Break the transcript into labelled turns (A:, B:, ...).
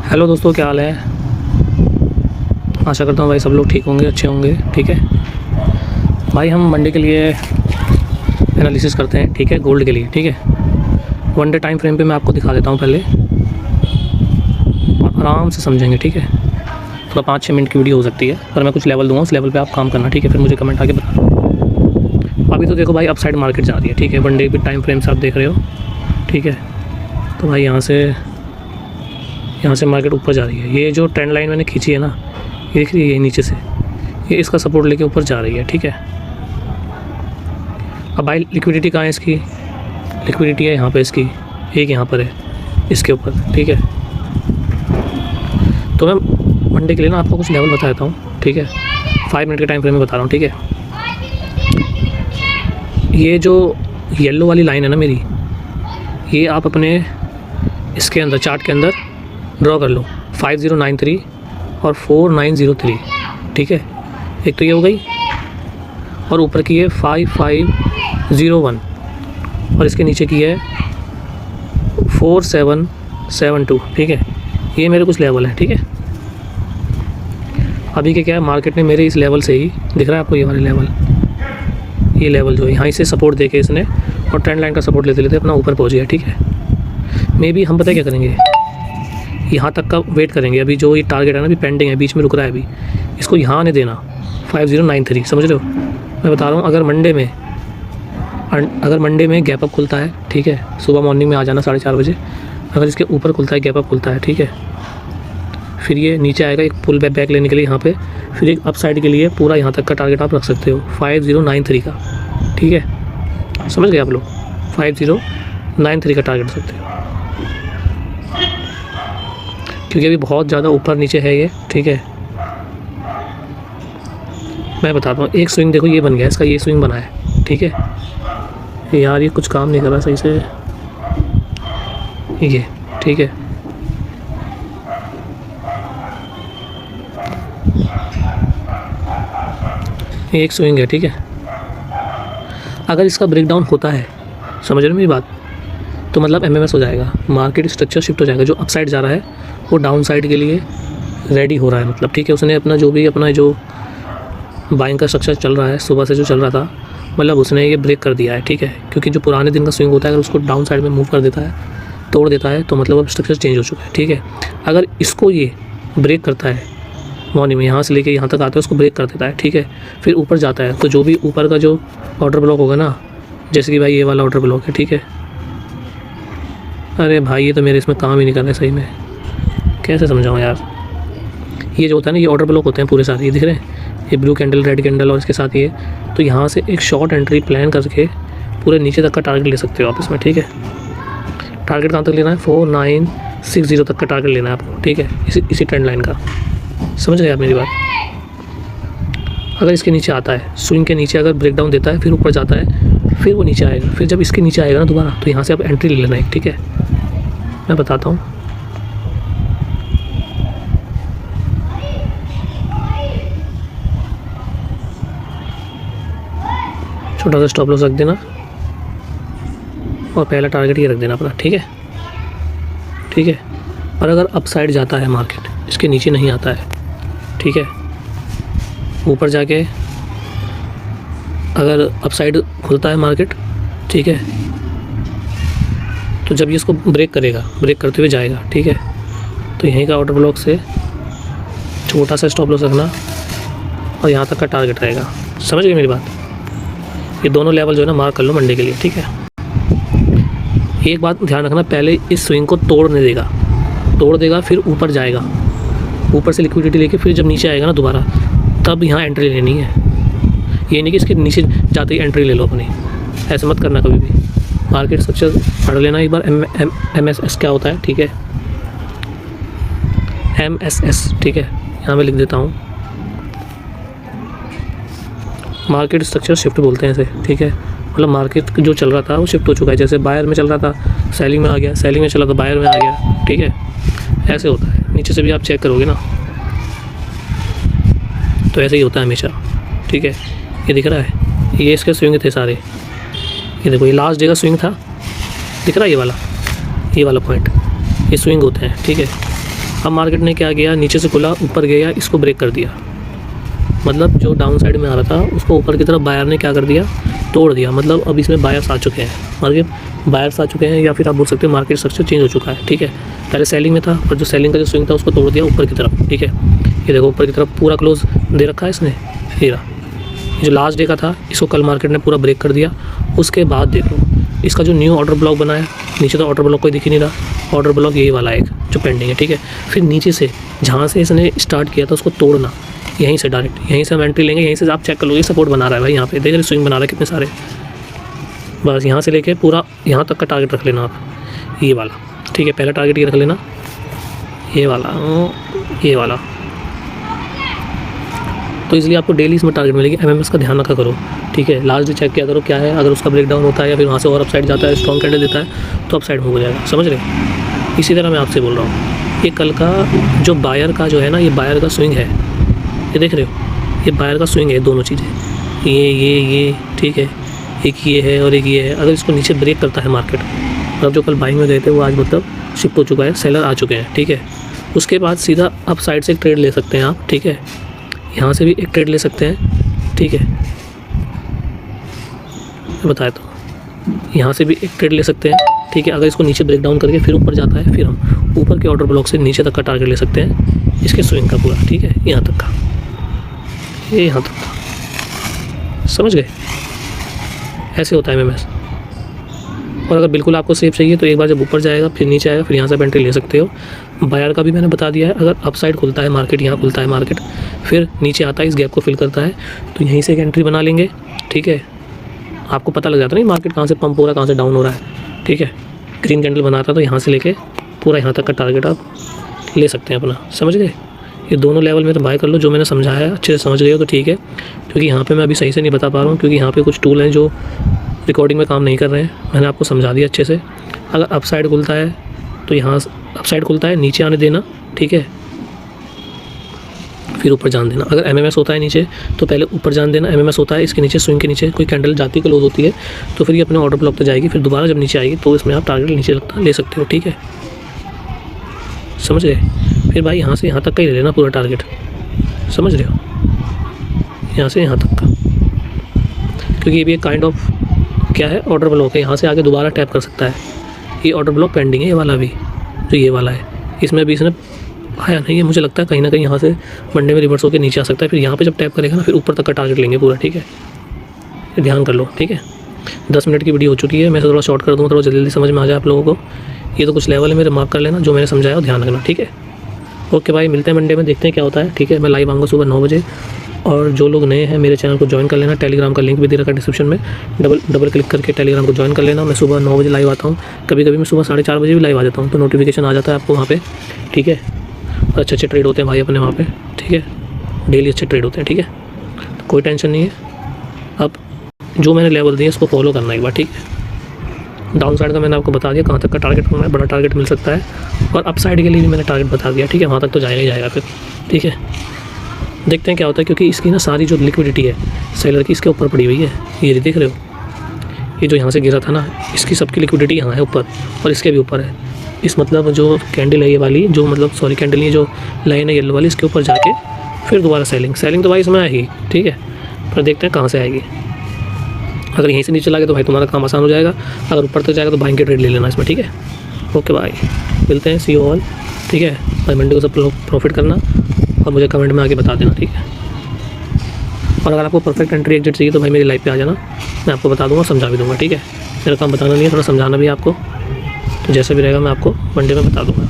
A: Hello दोस्तों, क्या हाल है। आशा करता हूँ भाई सब लोग ठीक होंगे, अच्छे होंगे। ठीक है भाई, हम मंडे के लिए एनालिसिस करते हैं। ठीक है, गोल्ड के लिए। ठीक है, वन डे टाइम फ्रेम पे मैं आपको दिखा देता हूँ पहले, और आराम से समझेंगे। ठीक है, थोड़ा 5-6 मिनट की वीडियो हो सकती है, पर मैं कुछ लेवल दूँगा, उस लेवल पे आप काम करना। ठीक है, फिर मुझे कमेंट आके बता। अभी तो देखो भाई, अपसाइड मार्केट जा रही है। ठीक है, वन डे भी टाइम फ्रेम से आप देख रहे हो। ठीक है, तो भाई यहाँ से मार्केट ऊपर जा रही है। ये जो ट्रेंड लाइन मैंने खींची है ना, ये दिख रही है, ये नीचे से ये इसका सपोर्ट लेके ऊपर जा रही है। ठीक है, अब भाई लिक्विडिटी कहाँ है इसकी? लिक्विडिटी है यहाँ पे इसकी, एक यहाँ पर है इसके ऊपर। ठीक है, तो मैं मंडे के लिए ना आपको कुछ लेवल बता देता हूँ। ठीक है, 5 मिनट के टाइम फ्रेम में बता रहा हूँ। ठीक है, ये जो येलो वाली लाइन है ना मेरी, ये आप अपने इसके अंदर चार्ट के अंदर ड्रॉ कर लो। 5093 और 4903। ठीक है, एक तो ये हो गई, और ऊपर की है 5501, और इसके नीचे की है 4772। ठीक है, ये मेरे कुछ लेवल हैं। ठीक है, अभी के क्या है, मार्केट ने मेरे इस लेवल से ही, दिख रहा है आपको ये वाले लेवल, ये लेवल जो है यहाँ से सपोर्ट देके इसने, और ट्रेंड लाइन का सपोर्ट लेते लेते अपना ऊपर पहुँच गया। ठीक है, मे बी हम पता है क्या करेंगे, यहाँ तक का वेट करेंगे। अभी जो ये टारगेट है ना, अभी पेंडिंग है, बीच में रुक रहा है, अभी इसको यहाँ नहीं देना। 5093, समझ रहे हो? मैं बता रहा हूँ, अगर मंडे में गैप अप खुलता है, ठीक है, सुबह मॉर्निंग में आ जाना 4:30 बजे। अगर इसके ऊपर खुलता है, गैप अप खुलता है, ठीक है, फिर ये नीचे आएगा एक पुल बैक लेने के लिए यहाँ पे, फिर एक अप साइड के लिए पूरा यहाँ तक का टारगेट आप रख सकते हो 5093 का। ठीक है, समझ गए आप लोग? 5093 का टारगेट रख सकते हो, क्योंकि अभी बहुत ज़्यादा ऊपर नीचे है ये। ठीक है, मैं बताता हूँ, एक स्विंग देखो ये बन गया, इसका ये स्विंग बना है। ठीक है यार, ये कुछ काम नहीं कर रहा सही से ये। ठीक है, ये एक स्विंग है। ठीक है, अगर इसका ब्रेकडाउन होता है, समझ रहे हो मेरी बात, तो मतलब एमएमएस हो जाएगा, मार्केट स्ट्रक्चर शिफ्ट हो जाएगा। जो अपसाइड जा रहा है वो डाउन साइड के लिए रेडी हो रहा है, मतलब। ठीक है, उसने अपना जो बाइंग का स्ट्रक्चर चल रहा है सुबह से जो चल रहा था, मतलब उसने ये ब्रेक कर दिया है। ठीक है, क्योंकि जो पुराने दिन का स्विंग होता है, अगर उसको डाउन साइड में मूव कर देता है, तोड़ देता है, तो मतलब अब स्ट्रक्चर चेंज हो चुका है। ठीक है, अगर इसको ये ब्रेक करता है मॉर्निंग में, यहाँ से लेके यहाँ तक आता है, उसको ब्रेक कर देता है। ठीक है, फिर ऊपर जाता है, तो जो भी ऊपर का जो ऑर्डर ब्लॉक होगा ना, जैसे कि भाई ये वाला ऑर्डर ब्लॉक है। ठीक है, अरे भाई ये तो मेरे इसमें काम ही नहीं कर रहे सही में, कैसे समझाऊँ यार। ये जो होता है ना, ये ऑर्डर ब्लॉक होते हैं पूरे सारे, ये दिख रहे हैं, ये ब्लू कैंडल, रेड कैंडल, और इसके साथ ये, तो यहाँ से एक शॉर्ट एंट्री प्लान करके पूरे नीचे तक का टारगेट ले सकते हो आप इसमें। ठीक है, टारगेट कहाँ तक लेना है? 4960 तक का टारगेट लेना है आपको। ठीक है, इसी ट्रेंड लाइन का, समझ गए आप मेरी बात? अगर इसके नीचे आता है, स्विंग के नीचे अगर ब्रेकडाउन देता है, फिर ऊपर जाता है, फिर वो नीचे आएगा, फिर जब इसके नीचे आएगा ना दोबारा, तो यहाँ से आप एंट्री ले लेना है। ठीक है, मैं बताता हूँ, छोटा सा स्टॉप लॉस रख देना, और पहला टारगेट ये रख देना अपना। ठीक है, ठीक है, और अगर अप साइड जाता है मार्केट, इसके नीचे नहीं आता है, ठीक है, ऊपर जाके अगर अप साइड खुलता है मार्केट, ठीक है, तो जब ये इसको ब्रेक करेगा, ब्रेक करते हुए जाएगा, ठीक है, तो यहीं का ऑर्डर ब्लॉक से छोटा सा स्टॉप लॉस रखना, और यहाँ तक का टारगेट रहेगा। समझ गए मेरी बात? ये दोनों लेवल जो है ना, मार्क कर लो मंडे के लिए। ठीक है, एक बात ध्यान रखना, पहले इस स्विंग को तोड़ देगा, फिर ऊपर जाएगा, ऊपर से लिक्विडिटी लेके फिर जब नीचे आएगा ना दोबारा, तब यहाँ एंट्री लेनी है। ये नहीं कि इसके नीचे जाते ही एंट्री ले लो अपनी, ऐसा मत करना कभी भी। मार्केट स्ट्रक्चर पढ़ लेना एक बार, MSS क्या होता है। ठीक है, MSS, ठीक है, यहाँ मैं लिख देता हूँ, मार्केट स्ट्रक्चर शिफ्ट बोलते हैं इसे। ठीक है, मतलब मार्केट जो चल रहा था वो शिफ्ट हो चुका है, जैसे बायर में चल रहा था, सेलिंग में आ गया, सेलिंग में चला तो बायर में आ गया। ठीक है, ऐसे होता है, नीचे से भी आप चेक करोगे ना, तो ऐसे ही होता है हमेशा। ठीक है, ये दिख रहा है, ये इसके स्विंग थे सारे, ये देखो, ये लास्ट डे का स्विंग था, दिख रहा है ये वाला पॉइंट, ये स्विंग होते हैं। ठीक है, अब मार्केट ने क्या किया, नीचे से खुला, ऊपर गया, इसको ब्रेक कर दिया। मतलब जो डाउन साइड में आ रहा था उसको ऊपर की तरफ बायर ने क्या कर दिया, तोड़ दिया। मतलब अब इसमें बायर्स आ चुके हैं, मार्केट बायर्स आ चुके हैं, या फिर आप बोल सकते हैं मार्केट स्ट्रक्चर चेंज हो चुका है। ठीक है, पहले सेलिंग में था और जो सेलिंग का जो स्विंग था उसको तोड़ दिया ऊपर की तरफ। ठीक है, ये देखो ऊपर की तरफ पूरा क्लोज दे रखा है इसने। ये रहा, जो लास्ट डे का था इसको कल मार्केट ने पूरा ब्रेक कर दिया। उसके बाद देखो इसका जो न्यू ऑर्डर ब्लॉक बना है, नीचे तो ऑर्डर ब्लॉक कोई दिख ही नहीं रहा, ऑर्डर ब्लॉक यही वाला एक जो पेंडिंग है। ठीक है, फिर नीचे से जहाँ से इसने स्टार्ट किया था उसको तोड़ना, यहीं से डायरेक्ट यहीं से हम एंट्री लेंगे, यहीं से आप चेक कर लोगे सपोर्ट बना रहा है भाई। यहाँ पे देख रहे स्विंग बना रहा है कितने सारे, बस यहाँ से लेके पूरा यहाँ तक का टारगेट रख लेना आप, ये वाला। ठीक है, पहला टारगेट ये रख लेना, ये वाला, ये वाला। तो इसलिए आपको डेली इसमें टारगेट मिलेगी। एमएमएस का ध्यान रखा करो। ठीक है, लास्ट डे चेक किया करो क्या है, अगर उसका ब्रेकडाउन होता है या फिर वहाँ से और अपसाइड जाता है, स्ट्रॉन्ग कैंडल देता है तो अपसाइड हो जाएगा, समझ रहे। इसी तरह मैं आपसे बोल रहा हूँ, ये कल का जो बायर का जो है ना, ये बायर का स्विंग है, ये देख रहे हो, ये बायर का स्विंग है, दोनों चीज़ें, ये ठीक है, एक ये है और एक ये है। अगर इसको नीचे ब्रेक करता है मार्केट, मतलब जो कल बाइंग में गए थे वो आज मतलब शिफ्ट हो चुका है, सेलर आ चुके हैं। ठीक है, उसके बाद सीधा अप साइड से एक ट्रेड ले सकते हैं आप। ठीक है, यहाँ से भी एक ट्रेड ले सकते हैं। ठीक है, बताया तो यहाँ से भी एक ट्रेड ले सकते हैं। ठीक है, अगर इसको नीचे ब्रेक डाउन करके फिर ऊपर जाता है, फिर हम ऊपर के ऑर्डर ब्लॉक से नीचे तक का टारगेट ले सकते हैं, इसके स्विंग का पूरा। ठीक है, यहाँ तक का, ये यहाँ तक का, समझ गए। ऐसे होता है एमएमएस। और अगर बिल्कुल आपको सेफ चाहिए तो एक बार जब ऊपर जाएगा फिर नीचे आएगा, फिर यहाँ से आप एंट्री ले सकते हो। बायर का भी मैंने बता दिया है, अगर अप साइड खुलता है मार्केट, यहाँ खुलता है मार्केट, फिर नीचे आता है, इस गैप को फिल करता है, तो यहीं से एक एंट्री बना लेंगे। ठीक है, आपको पता लग जाता है नहीं मार्केट कहाँ से पंप हो रहा है, कहाँ से डाउन हो रहा है। ठीक है, ग्रीन कैंडल बनाता है तो यहाँ से लेके पूरा यहाँ तक का टारगेट आप ले सकते हैं अपना, समझ गए। ये दोनों लेवल में तो बाय कर लो, जो मैंने समझाया है अच्छे से समझ गए हो तो ठीक है, क्योंकि यहाँ पे मैं अभी सही से नहीं बता पा रहा हूँ, क्योंकि यहाँ पे कुछ टूल हैं जो रिकॉर्डिंग में काम नहीं कर रहे हैं। मैंने आपको समझा दिया अच्छे से। अगर अप साइड खुलता है तो यहाँ अप साइड खुलता है, नीचे आने देना। ठीक है, फिर ऊपर जान देना। अगर एमएमएस होता है नीचे तो पहले ऊपर जान देना। एमएमएस होता है इसके नीचे, स्विंग के नीचे कोई कैंडल जाती क्लोज होती है तो फिर ये अपने ऑर्डर ब्लॉक पे जाएगी, फिर दोबारा जब नीचे आएगी तो इसमें आप टारगेट नीचे लगता ले सकते हो। ठीक है, समझ गए। फिर भाई यहाँ से यहाँ तक का ही ले लेना पूरा टारगेट, समझ रहे हो, यहाँ से यहाँ तक का, क्योंकि ये भी एक काइंड ऑफ क्या है, ऑर्डर ब्लॉक है। यहाँ से आगे दोबारा टैप कर सकता है। ये ऑर्डर ब्लॉक पेंडिंग है, ये वाला भी जो ये वाला है, इसमें भी इसने आया नहीं है। मुझे लगता है कहीं ना कहीं यहाँ से मंडे में रिवर्स होकर नीचे आ सकता है, फिर यहाँ पे जब टैप करेगा ना फिर ऊपर तक का टारगेट लेंगे पूरा। ठीक है, ये ध्यान कर लो। ठीक है, 10 मिनट की वीडियो हो चुकी है, मैं थोड़ा शॉर्ट कर दूँगा, थोड़ा जल्दी समझ में आ जाए आप लोगों को। ये तो कुछ लेवल है मेरे, मार्क कर लेना जो मैंने समझाया और ध्यान रखना। ठीक है, ओके भाई, मिलते हैं मंडे में, देखते हैं क्या होता है। ठीक है, मैं लाइव आऊँगा सुबह 9 बजे। और जो लोग नए हैं मेरे चैनल को ज्वाइन कर लेना, टेलीग्राम का लिंक भी दे रखा है डिस्क्रिप्शन में, डबल क्लिक करके टेलीग्राम को ज्वाइन कर लेना। मैं सुबह 9 बजे लाइव आता हूँ, कभी कभी मैं सुबह 4:30 बजे भी लाइव आ जाता हूँ, तो नोटिफिकेशन आ जाता है आपको वहाँ पे। ठीक है, और अच्छे ट्रेड होते हैं भाई अपने वहाँ पे। ठीक है, डेली अच्छे ट्रेड होते हैं। ठीक है, तो कोई टेंशन नहीं है। अब जो मैंने लेवल दिए इसको फॉलो करना एक बार। ठीक है, डाउन साइड का मैंने आपको बता दिया कहाँ तक का टारगेट होना है, बड़ा टारगेट मिल सकता है, और अप साइड के लिए भी मैंने टारगेट बता दिया। ठीक है, वहाँ तक तो जाएगा ही जाएगा फिर। ठीक है, देखते हैं क्या होता है, क्योंकि इसकी ना सारी जो लिक्विडिटी है सेलर की इसके ऊपर पड़ी हुई है। ये देख रहे हो, ये जो यहाँ से गिरा था ना, इसकी सबकी लिक्विडिटी यहाँ है ऊपर, और इसके भी ऊपर है। इस मतलब जो कैंडल है ये वाली, जो मतलब सॉरी कैंडल ये जो लाइन है येलो वाली, इसके ऊपर जाके फिर दोबारा सेलिंग तो भाई इसमें आएगी। ठीक है, पर देखते हैं कहाँ से आएगी। अगर यहीं से नीचे चला गया तो भाई तुम्हारा काम आसान हो जाएगा, अगर ऊपर तक जाएगा तो बाइंग के ट्रेड ले लेना इसमें। ठीक है, ओके भाई, मिलते हैं, सी यू ऑल। ठीक है भाई, मंडे को सब प्रॉफिट करना और मुझे कमेंट में आके बता देना। ठीक है, और अगर आपको परफेक्ट एंट्री एग्जिट चाहिए तो भाई मेरी लाइव पे आ जाना, मैं आपको बता दूंगा, समझा भी दूंगा। ठीक है, मेरा काम बताना नहीं है, थोड़ा समझाना भी है आपको, तो जैसे भी रहेगा मैं आपको मंडे में बता दूंगा।